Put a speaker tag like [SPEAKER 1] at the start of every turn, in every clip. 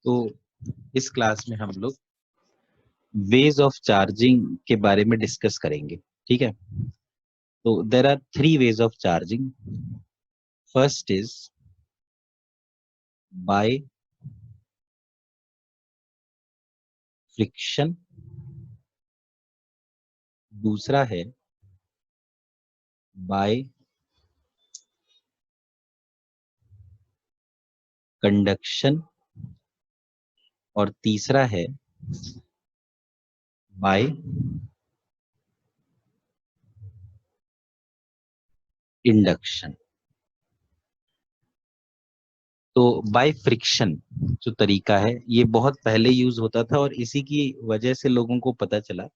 [SPEAKER 1] तो इस क्लास में हम लोग वेज ऑफ चार्जिंग के बारे में डिस्कस करेंगे, ठीक है। तो there are 3 ways of charging. First is by friction, दूसरा है बाय कंडक्शन और तीसरा है बाय इंडक्शन। तो बाय फ्रिक्शन जो तरीका है ये बहुत पहले यूज होता था और इसी की वजह से लोगों को पता चला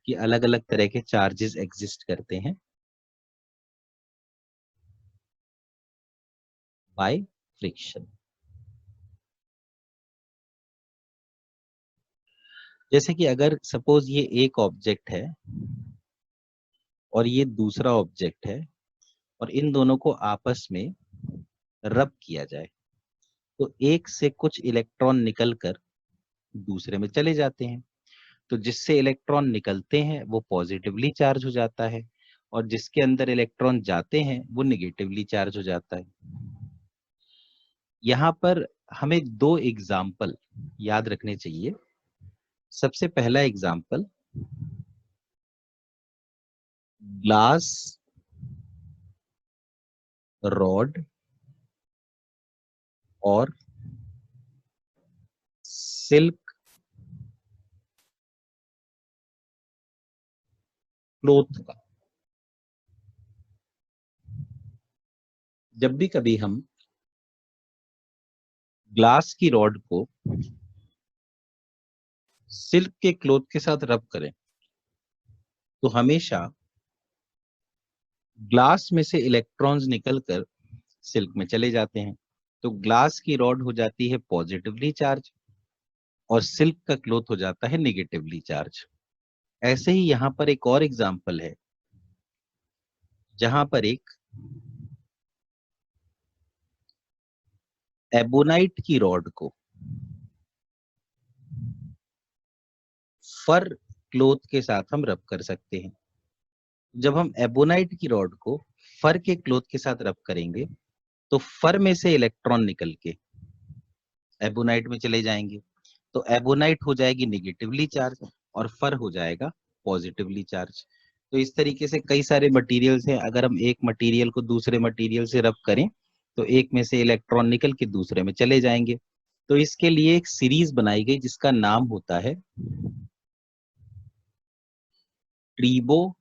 [SPEAKER 1] कि अलग अलग तरह के चार्जेस एग्जिस्ट करते हैं बाय फ्रिक्शन। जैसे कि अगर सपोज ये एक ऑब्जेक्ट है और ये दूसरा ऑब्जेक्ट है और इन दोनों को आपस में रब किया जाए तो एक से कुछ इलेक्ट्रॉन निकलकर दूसरे में चले जाते हैं। तो जिससे इलेक्ट्रॉन निकलते हैं वो पॉजिटिवली चार्ज हो जाता है और जिसके अंदर इलेक्ट्रॉन जाते हैं वो निगेटिवली चार्ज हो जाता है। यहाँ पर हमें 2 एग्जाम्पल याद रखने चाहिए। सबसे पहला एग्जाम्पल ग्लास रॉड और सिल्क क्लॉथ का। जब भी कभी हम ग्लास की रॉड को सिल्क के क्लॉथ के साथ रब करें तो हमेशा ग्लास में से इलेक्ट्रॉन्स निकलकर सिल्क में चले जाते हैं। तो ग्लास की रॉड हो जाती है पॉजिटिवली चार्ज और सिल्क का क्लॉथ हो जाता है निगेटिवली चार्ज। ऐसे ही यहाँ पर एक और एग्जांपल है जहां पर एक एबोनाइट की रॉड को फर क्लॉथ के साथ हम रब कर सकते हैं। जब हम एबोनाइट की रॉड को फर के क्लॉथ के साथ रब करेंगे तो फर में से इलेक्ट्रॉन निकल के एबोनाइट में चले जाएंगे। तो एबोनाइट हो जाएगी निगेटिवली चार्ज और फर हो जाएगा पॉजिटिवली चार्ज। तो इस तरीके से कई सारे मटेरियल्स हैं, अगर हम एक मटेरियल को दूसरे मटेरियल से रब करें तो एक में से इलेक्ट्रॉन निकल के दूसरे में चले जाएंगे। तो इसके लिए एक सीरीज बनाई गई जिसका नाम होता है Treebo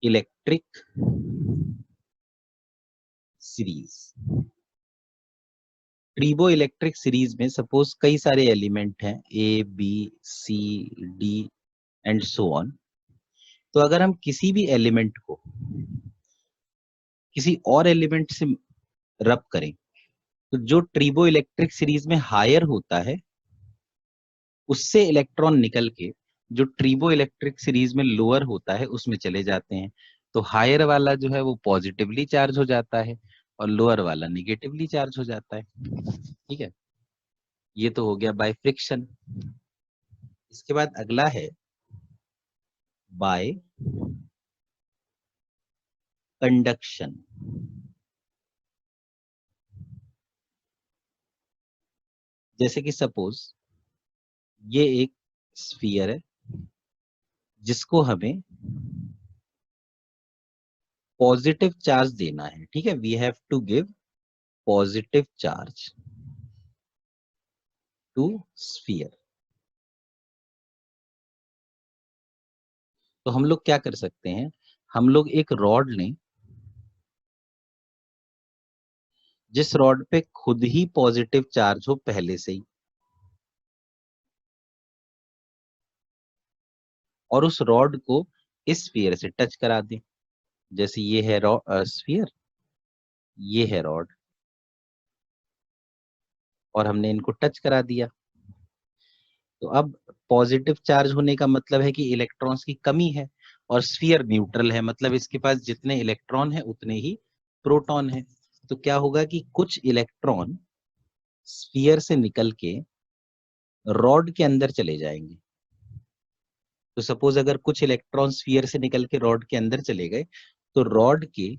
[SPEAKER 1] electric series. Triboelectric series में सपोज कई सारे एलिमेंट हैं A B C D and so on. तो अगर हम किसी भी एलिमेंट को किसी और एलिमेंट से रब करें तो जो ट्रीबो इलेक्ट्रिक सीरीज में हायर होता है उससे इलेक्ट्रॉन निकल के जो ट्रीबो इलेक्ट्रिक सीरीज में लोअर होता है उसमें चले जाते हैं। तो हायर वाला जो है वो पॉजिटिवली चार्ज हो जाता है और लोअर वाला निगेटिवली चार्ज हो जाता है, ठीक है। ये तो हो गया बाय फ्रिक्शन। इसके बाद अगला है बाय कंडक्शन। जैसे कि सपोज ये एक स्फीयर है जिसको हमें पॉजिटिव चार्ज देना है, ठीक है। We have to give positive charge to sphere. तो हम लोग क्या कर सकते हैं, हम लोग एक रॉड लें जिस रॉड पे खुद ही पॉजिटिव चार्ज हो पहले से ही और उस रॉड को इस स्फीयर से टच करा दें। जैसे ये है स्फीयर, ये है रॉड और हमने इनको टच करा दिया। तो अब पॉजिटिव चार्ज होने का मतलब है कि इलेक्ट्रॉन्स की कमी है और स्फीयर न्यूट्रल है, मतलब इसके पास जितने इलेक्ट्रॉन है उतने ही प्रोटॉन है। तो क्या होगा कि कुछ इलेक्ट्रॉन स्फीयर से निकल के रॉड के अंदर चले जाएंगे। तो सपोज अगर कुछ इलेक्ट्रॉन स्फीयर से निकल के रॉड के अंदर चले गए, तो रॉड के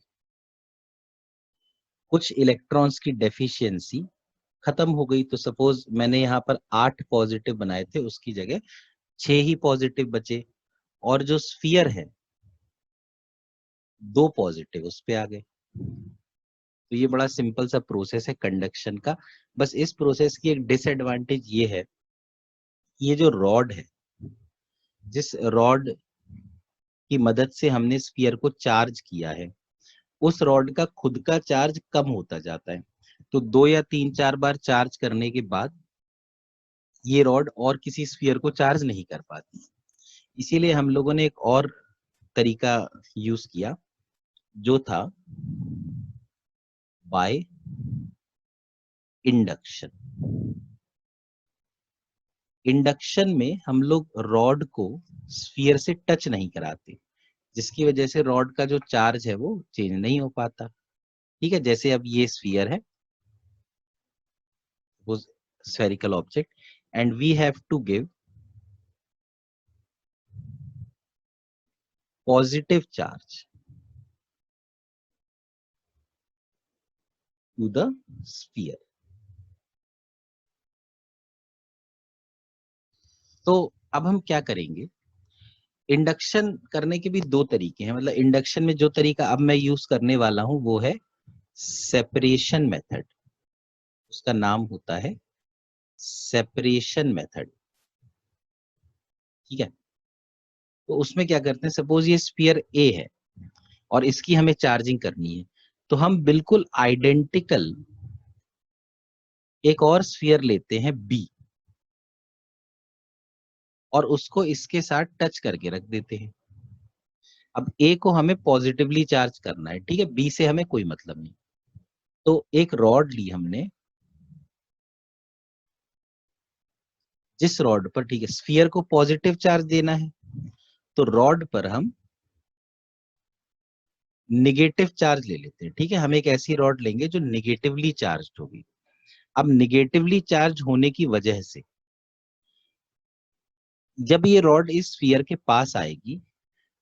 [SPEAKER 1] कुछ इलेक्ट्रॉन्स की डेफिशिएंसी खत्म हो गई। तो सपोज मैंने यहाँ पर 8 पॉजिटिव बनाए थे, उसकी जगह 6 ही पॉजिटिव बचे, और जो स्फीयर है 2 पॉजिटिव उस पे आ गए। तो ये बड़ा सिंपल सा प्रोसेस है कंडक्शन का। बस इस प्रोसेस की एक डिसएडवांटेज ये है, ये जो रॉड है, जिस रॉड की मदद से हमने स्फीयर को चार्ज किया है, उस रॉड का खुद का चार्ज कम होता जाता है। तो 2 या 3-4 बार चार्ज करने के बाद ये रॉड और किसी स्फीयर को चार्ज नहीं कर पाती। इसीलिए हम लोगों ने एक और तरीका यूज किया, जो था बाय इंडक्शन। इंडक्शन में हम लोग रॉड को स्फीयर से टच नहीं कराते, जिसकी वजह से रॉड का जो चार्ज है वो चेंज नहीं हो पाता। ठीक है, जैसे अब ये स्फीयर है, वो spherical object, and we have to give positive charge to the sphere. तो अब हम क्या करेंगे, इंडक्शन करने के भी दो तरीके हैं। मतलब इंडक्शन में जो तरीका अब मैं यूज करने वाला हूं वो है सेपरेशन मेथड। उसका नाम होता है सेपरेशन मेथड। ठीक है, तो उसमें क्या करते हैं, सपोज ये स्फीयर ए है और इसकी हमें चार्जिंग करनी है, तो हम बिल्कुल आइडेंटिकल एक और स्फीयर लेते हैं बी, और उसको इसके साथ टच करके रख देते हैं। अब ए को हमें पॉजिटिवली चार्ज करना है, ठीक है, बी से हमें कोई मतलब नहीं। तो एक रॉड ली हमने, जिस रॉड पर, ठीक है, स्फीयर को पॉजिटिव चार्ज देना है, तो रॉड पर हम निगेटिव चार्ज ले लेते हैं। ठीक है, हम एक ऐसी रॉड लेंगे जो निगेटिवली चार्ज होगी। अब निगेटिवली चार्ज होने की वजह से जब ये रॉड इस स्फीयर के पास आएगी,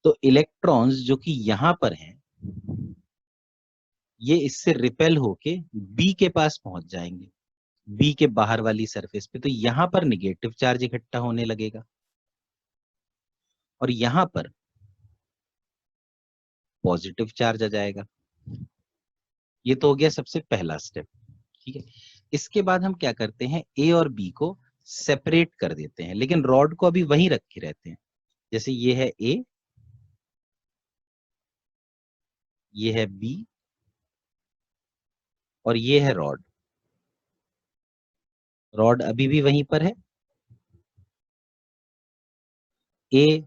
[SPEAKER 1] तो इलेक्ट्रॉन्स जो कि यहां पर हैं, ये इससे रिपेल होके बी के पास पहुंच जाएंगे, बी के बाहर वाली सरफेस पे। तो यहां पर निगेटिव चार्ज इकट्ठा होने लगेगा और यहां पर पॉजिटिव चार्ज आ जाएगा। ये तो हो गया सबसे पहला स्टेप। ठीक है, इसके बाद हम क्या करते हैं, ए और बी को सेपरेट कर देते हैं, लेकिन रॉड को अभी वहीं रखे रहते हैं। जैसे ये है ए, ये है बी, और ये है रॉड। रॉड अभी भी वहीं पर है। ए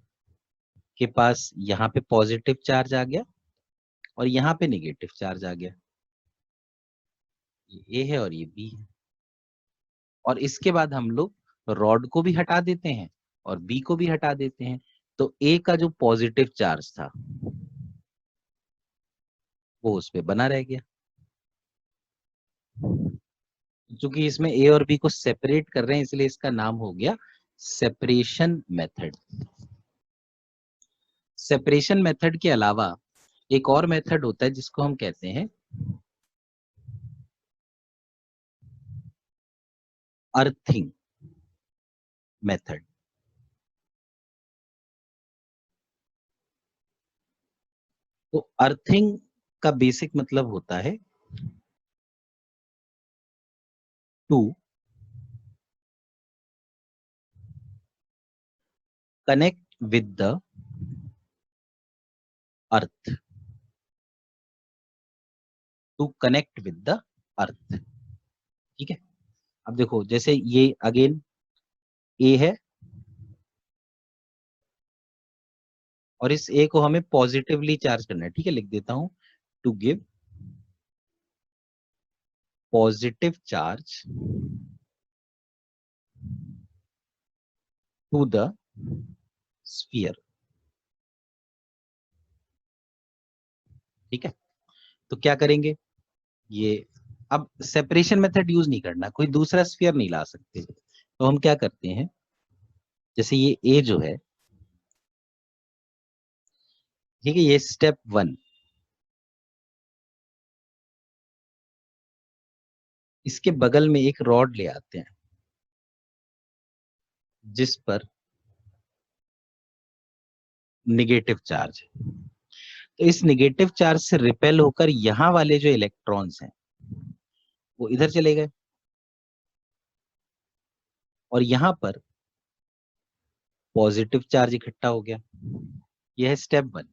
[SPEAKER 1] के पास यहाँ पे पॉजिटिव चार्ज आ गया और यहाँ पे नेगेटिव चार्ज आ गया। ये ए है और ये बी है। और इसके बाद हम लोग रॉड को भी हटा देते हैं और बी को भी हटा देते हैं। तो ए का जो पॉजिटिव चार्ज था वो उस पे बना रह गया। क्योंकि इसमें ए और बी को सेपरेट कर रहे हैं, इसलिए इसका नाम हो गया सेपरेशन मेथड। सेपरेशन मेथड के अलावा एक और मेथड होता है जिसको हम कहते हैं अर्थिंग मेथड। तो अर्थिंग का बेसिक मतलब होता है to connect with the earth, to connect with the earth. ठीक है, अब देखो, जैसे ये अगेन ए है और इस ए को हमें पॉजिटिवली चार्ज करना है। ठीक है, लिख देता हूं, to give positive charge to the sphere. ठीक है, तो क्या करेंगे, ये अब सेपरेशन मेथड यूज नहीं करना, कोई दूसरा स्फीयर नहीं ला सकते, तो हम क्या करते हैं, जैसे ये ए जो है, ठीक है, ये स्टेप 1, इसके बगल में एक रॉड ले आते हैं जिस पर निगेटिव चार्ज है। तो इस निगेटिव चार्ज से रिपेल होकर यहां वाले जो इलेक्ट्रॉन्स हैं वो इधर चले गए, और यहां पर पॉजिटिव चार्ज इकट्ठा हो गया। यह है स्टेप 1।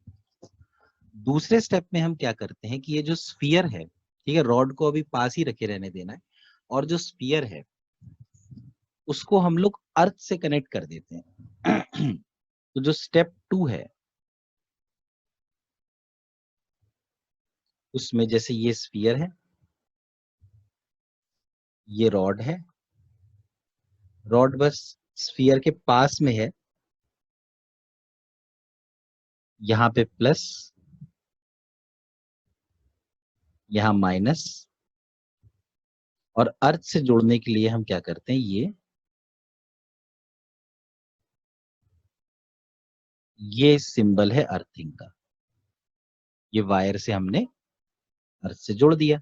[SPEAKER 1] दूसरे स्टेप में हम क्या करते हैं कि ये जो स्फीयर है, ठीक है, रॉड को अभी पास ही रखे रहने देना है, और जो स्फीयर है उसको हम लोग अर्थ से कनेक्ट कर देते हैं। तो जो स्टेप 2 है उसमें जैसे ये स्फीयर है, ये रॉड है, रॉड बस स्फीयर के पास में है, यहाँ पे प्लस, यहाँ माइनस, और अर्थ से जोड़ने के लिए हम क्या करते हैं, ये सिंबल है अर्थिंग का, ये वायर से हमने अर्थ से जोड़ दिया।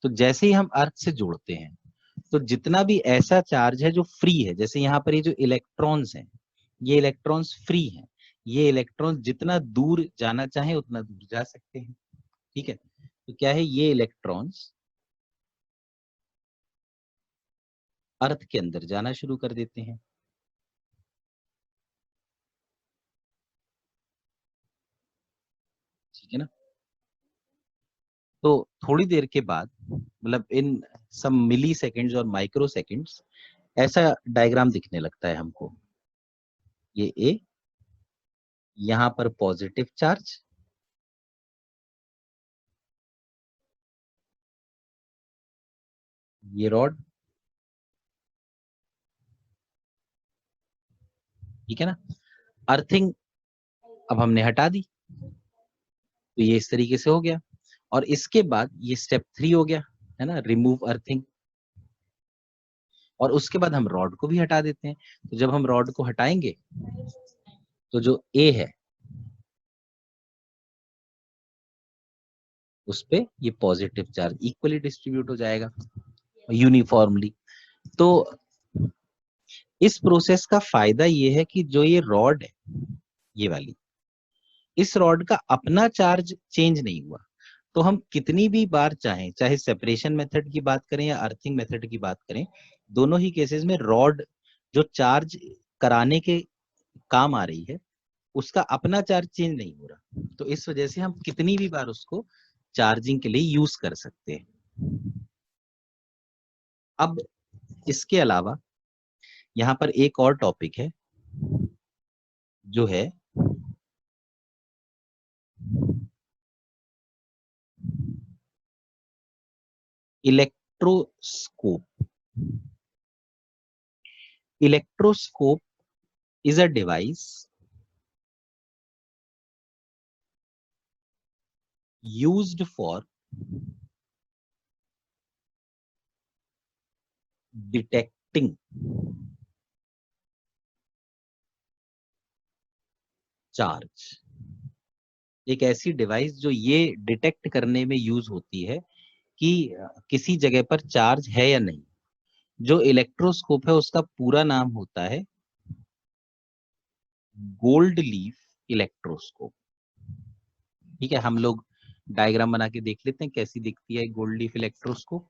[SPEAKER 1] तो जैसे ही हम अर्थ से जोड़ते हैं तो जितना भी ऐसा चार्ज है जो फ्री है, जैसे यहाँ पर ये जो इलेक्ट्रॉन्स हैं, ये इलेक्ट्रॉन्स फ्री हैं, ये इलेक्ट्रॉन जितना दूर जाना चाहे उतना दूर जा सकते हैं, ठीक है। तो क्या है, ये इलेक्ट्रॉन्स अर्थ के अंदर जाना शुरू कर देते हैं, ठीक है ना। तो थोड़ी देर के बाद, मतलब इन सम मिली सेकेंड्स और माइक्रो सेकेंड्स, ऐसा डायग्राम दिखने लगता है हमको। ये ए, यहां पर पॉजिटिव चार्ज, ये रॉड, ठीक है ना। अर्थिंग अब हमने हटा दी, तो ये इस तरीके से हो गया। और इसके बाद ये स्टेप 3 हो गया, है ना, रिमूव अर्थिंग। और उसके बाद हम रॉड को भी हटा देते हैं। तो जब हम रॉड को हटाएंगे तो जो ए है उस पे ये पॉजिटिव चार्ज इक्वली डिस्ट्रीब्यूट हो जाएगा यूनिफॉर्मली। तो इस प्रोसेस का फायदा ये है कि जो ये रॉड है, ये वाली, इस रॉड का अपना चार्ज चेंज नहीं हुआ। तो हम कितनी भी बार चाहें, चाहे सेपरेशन मेथड की बात करें या अर्थिंग मेथड की बात करें, दोनों ही केसेस में रॉड जो चार्ज कराने के काम आ रही है उसका अपना चार्ज चेंज नहीं हो रहा। तो इस वजह से हम कितनी भी बार उसको चार्जिंग के लिए यूज कर सकते हैं। अब इसके अलावा यहाँ पर एक और टॉपिक है जो है electroscope. Electroscope is a device used for detecting charge। एक ऐसी डिवाइस जो ये डिटेक्ट करने में यूज होती है कि किसी जगह पर चार्ज है या नहीं। जो इलेक्ट्रोस्कोप है उसका पूरा नाम होता है गोल्ड लीफ इलेक्ट्रोस्कोप, ठीक है। हम लोग डायग्राम बना के देख लेते हैं कैसी दिखती है गोल्ड लीफ इलेक्ट्रोस्कोप।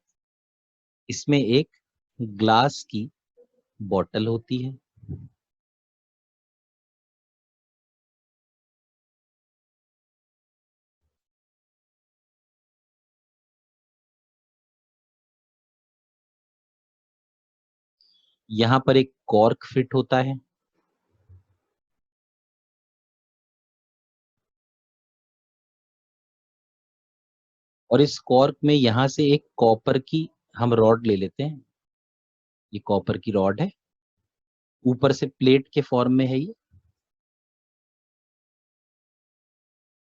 [SPEAKER 1] इसमें एक ग्लास की बॉटल होती है, यहाँ पर एक कॉर्क फिट होता है, और इस कॉर्क में यहां से एक कॉपर की हम रॉड ले लेते हैं। ये कॉपर की रॉड है, ऊपर से प्लेट के फॉर्म में है, ये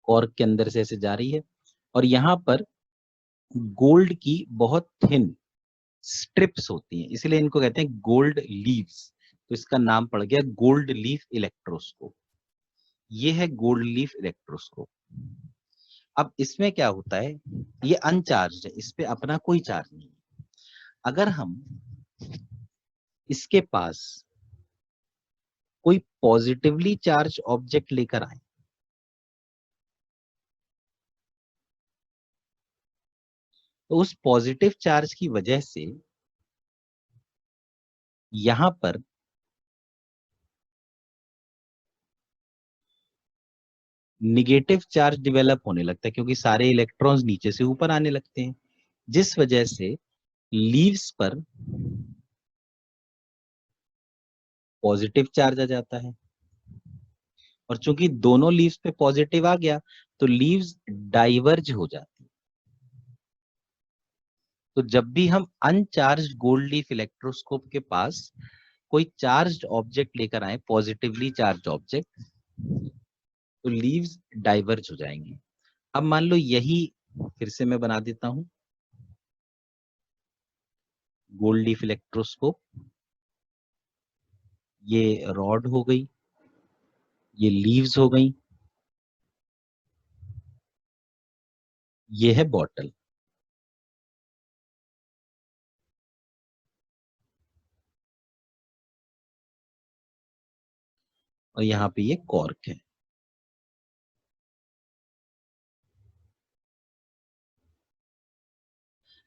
[SPEAKER 1] कॉर्क के अंदर से ऐसे जा रही है, और यहाँ पर गोल्ड की बहुत थिन स्ट्रिप्स होती हैं, इसलिए इनको कहते हैं गोल्ड लीव्स। तो इसका नाम पड़ गया गोल्ड लीफ इलेक्ट्रोस्कोप। ये है गोल्ड लीफ इलेक्ट्रोस्कोप। अब इसमें क्या होता है, ये अनचार्ज है, इस पे अपना कोई चार्ज नहीं है। अगर हम इसके पास कोई पॉजिटिवली चार्ज ऑब्जेक्ट लेकर आए, तो उस पॉजिटिव चार्ज की वजह से यहां पर निगेटिव चार्ज डेवलप होने लगता है, क्योंकि सारे इलेक्ट्रॉन्स नीचे से ऊपर आने लगते हैं, जिस वजह से लीव्स पर पॉजिटिव चार्ज आ जाता है। और चूंकि दोनों लीव्स पे पॉजिटिव आ गया, तो लीव्स डाइवर्ज हो जाती है। तो जब भी हम अनचार्ज गोल्ड लीफ इलेक्ट्रोस्कोप के पास कोई चार्ज ऑब्जेक्ट लेकर आए, पॉजिटिवली चार्ज ऑब्जेक्ट, तो लीव्स डाइवर्ज हो जाएंगी। अब मान लो यही, फिर से मैं बना देता हूं गोल्ड लीफ इलेक्ट्रोस्कोप। ये रॉड हो गई, ये लीव्स हो गई, ये है बॉटल। और यहाँ पे ये कॉर्क है।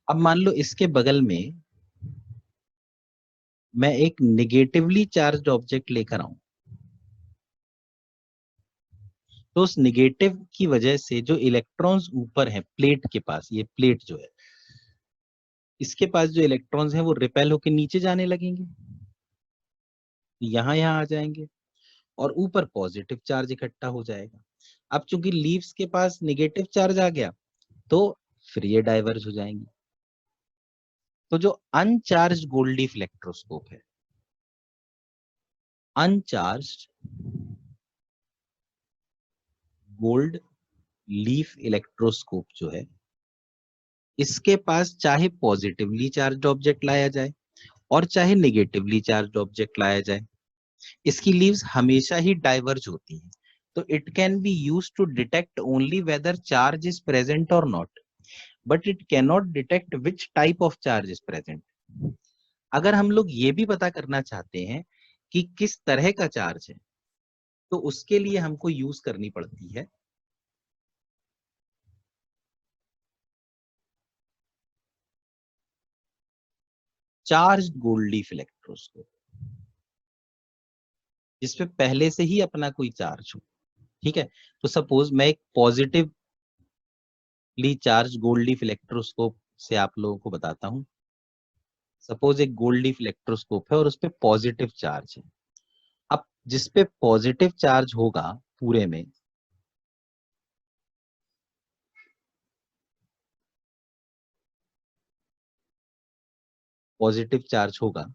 [SPEAKER 1] अब मान लो इसके बगल में मैं एक निगेटिवली चार्ज ऑब्जेक्ट लेकर आऊं, तो उस निगेटिव की वजह से जो इलेक्ट्रॉन्स ऊपर हैं प्लेट के पास, ये प्लेट जो है, इसके पास जो इलेक्ट्रॉन्स हैं वो रिपेल होकर नीचे जाने लगेंगे, यहाँ आ जाएंगे, और ऊपर पॉजिटिव चार्ज इकट्ठा हो जाएगा। अब चूंकि लीव्स के पास निगेटिव चार्ज आ गया, तो फिर ये डाइवर्ज हो जाएंगी। तो जो अनचार्ज गोल्ड लीफ इलेक्ट्रोस्कोप है, अनचार्ज गोल्ड लीफ इलेक्ट्रोस्कोप जो है, इसके पास चाहे पॉजिटिवली चार्ज ऑब्जेक्ट लाया जाए और चाहे निगेटिवली चार्ज ऑब्जेक्ट लाया जाए, इसकी लीव्स हमेशा ही डाइवर्ज होती हैं। तो it can be used to detect only whether charge is present और not, but it can not detect which type of charge is present. अगर हम लोग ये भी पता करना चाहते हैं कि किस तरह का चार्ज है, तो उसके लिए हमको यूज करनी पड़ती है चार्ज गोल्ड लीफ इलेक्ट्रोस्कोप, जिसपे पहले से ही अपना कोई चार्ज हो। ठीक है, तो सपोज मैं एक positively charge gold leaf electroscope से आप लोगों को बताता हूं। सपोज एक गोल्ड लीफ इलेक्ट्रोस्कोप है और उस पे पॉजिटिव चार्ज है। अब जिसपे पॉजिटिव चार्ज होगा पूरे में, पॉजिटिव चार्ज होगा,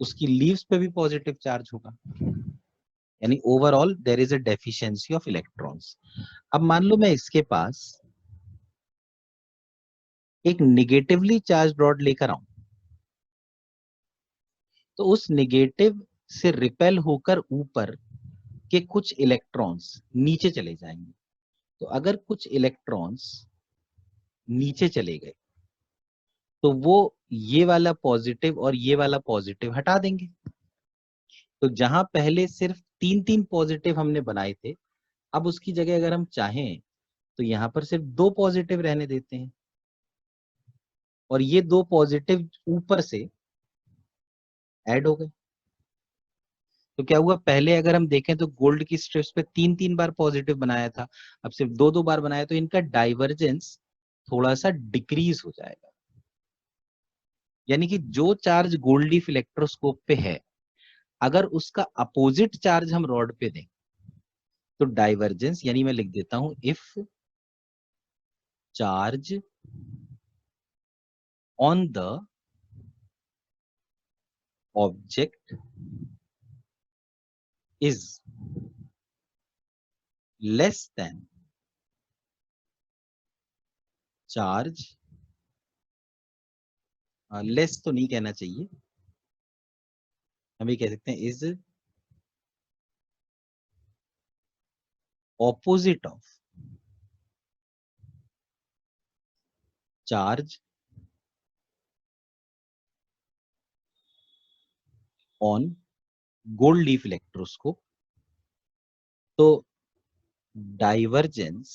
[SPEAKER 1] उसकी लीव्स पे भी पॉजिटिव चार्ज होगा, यानी overall there is a deficiency of electrons. अब मान लो मैं इसके पास एक निगेटिवली चार्ज रॉड लेकर आऊं, तो उस निगेटिव से रिपेल होकर ऊपर के कुछ इलेक्ट्रॉन्स नीचे चले जाएंगे। तो अगर कुछ इलेक्ट्रॉन्स नीचे चले गए, तो वो ये वाला पॉजिटिव और ये वाला पॉजिटिव हटा देंगे। तो जहां पहले सिर्फ तीन तीन पॉजिटिव हमने बनाए थे, अब उसकी जगह अगर हम चाहें तो यहाँ पर सिर्फ दो पॉजिटिव रहने देते हैं, और ये दो पॉजिटिव ऊपर से ऐड हो गए। तो क्या हुआ, पहले अगर हम देखें तो गोल्ड की स्ट्रिप्स पे तीन तीन बार पॉजिटिव बनाया था, अब सिर्फ दो दो बार बनाया, तो इनका डाइवर्जेंस थोड़ा सा डिक्रीज हो जाएगा। यानी कि जो चार्ज गोल्ड लीफ इलेक्ट्रोस्कोप पे है, अगर उसका अपोजिट चार्ज हम रॉड पे दें, तो डाइवर्जेंस, यानी मैं लिख देता हूं if charge on the object is less than charge, less तो नहीं कहना चाहिए, हम ये कह सकते हैं is opposite of charge on gold leaf electroscope, तो डाइवर्जेंस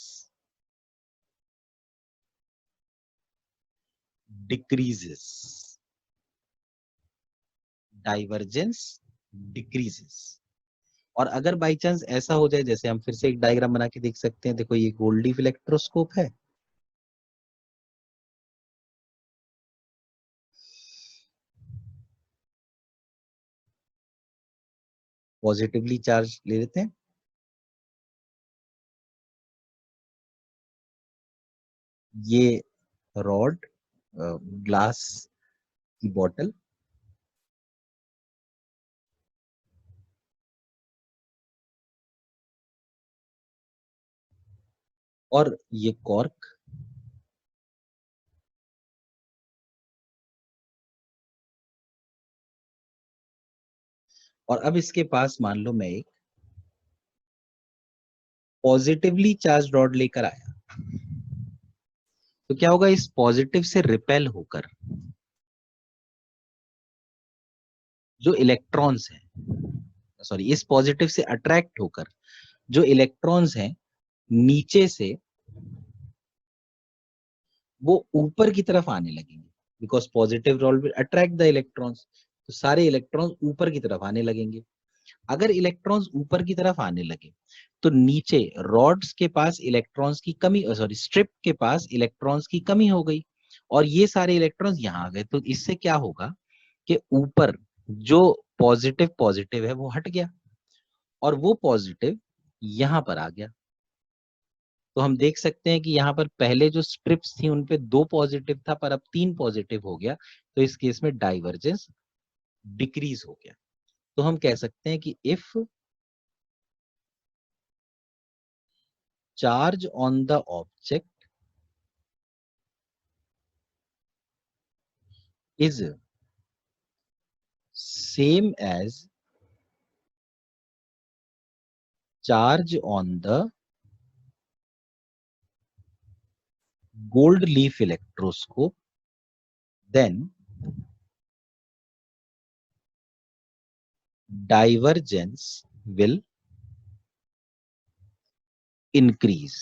[SPEAKER 1] डिक्रीजेस, डाइवर्जेंस डिक्रीजेस। और अगर बाई चांस ऐसा हो जाए, जैसे हम फिर से एक डायग्राम बना के देख सकते हैं, देखो ये गोल्ड लीफ इलेक्ट्रोस्कोप है, पॉजिटिवली चार्ज ले लेते हैं, ये रॉड, ग्लास की बॉटल, और ये कॉर्क, और अब इसके पास मान लो मैं एक पॉजिटिवली चार्ज रॉड लेकर आया, तो क्या होगा, इस पॉजिटिव से रिपेल होकर जो इलेक्ट्रॉन्स हैं, सॉरी इस पॉजिटिव से अट्रैक्ट होकर जो इलेक्ट्रॉन्स हैं नीचे से वो ऊपर की तरफ आने लगेंगे, because positive rod will attract the electrons, तो सारे इलेक्ट्रॉन्स ऊपर की तरफ आने लगेंगे। अगर इलेक्ट्रॉन्स ऊपर की तरफ आने लगे तो नीचे रॉड्स के पास इलेक्ट्रॉन्स की कमी, सॉरी स्ट्रिप के पास इलेक्ट्रॉन्स की कमी हो गई, और ये सारे इलेक्ट्रॉन्स यहाँ आ गए, तो इससे क्या होगा कि ऊपर जो पॉजिटिव पॉजिटिव है वो हट गया, और वो पॉजिटिव यहां पर आ गया। तो हम देख सकते हैं कि यहाँ पर पहले जो स्ट्रिप्स थी उनपे 2 पॉजिटिव था, पर अब 3 पॉजिटिव हो गया, तो इस केस में डाइवर्जेंस डिक्रीज हो गया। तो हम कह सकते हैं कि if charge on the object is same as charge on the gold leaf electroscope, then divergence will increase।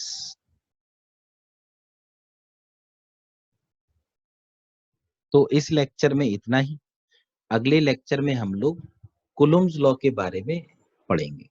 [SPEAKER 1] तो इस लेक्चर में इतना ही, अगले लेक्चर में हम लोग कूलम्ब्स लॉ के बारे में पढ़ेंगे।